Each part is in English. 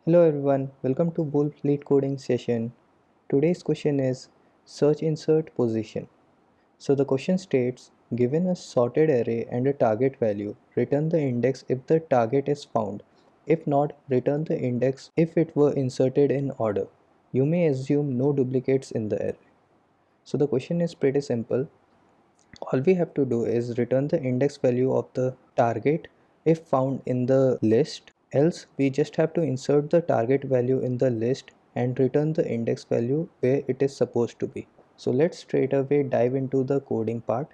Hello everyone, welcome to Bull Lead Coding session. Today's question is search insert position. So the question states, given a sorted array and a target value, return the index if the target is found. If not, return the index if it were inserted in order. You may assume no duplicates in the array. So the question is pretty simple. All we have to do is return the index value of the target if found in the list, else we just have to insert the target value in the list and return the index value where it is supposed to be. So let's straight away dive into the coding part.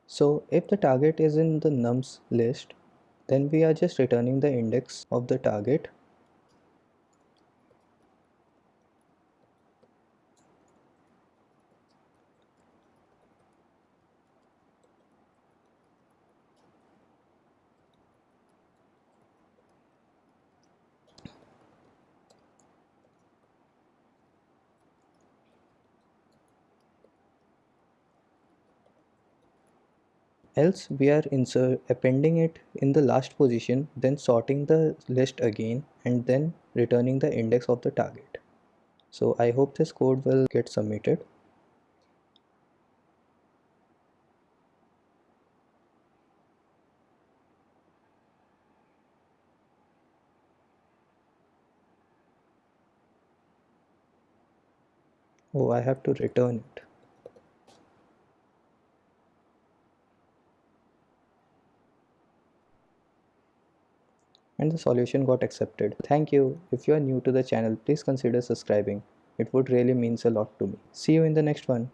So if the target is in the nums list, then we are just returning the index of the target. Else we are appending it in the last position, then sorting the list again and then returning the index of the target. So I hope this code will get submitted. Oh, I have to return it. And the solution got accepted. Thank you. If you are new to the channel, please consider subscribing. It would really means a lot to me. See you in the next one.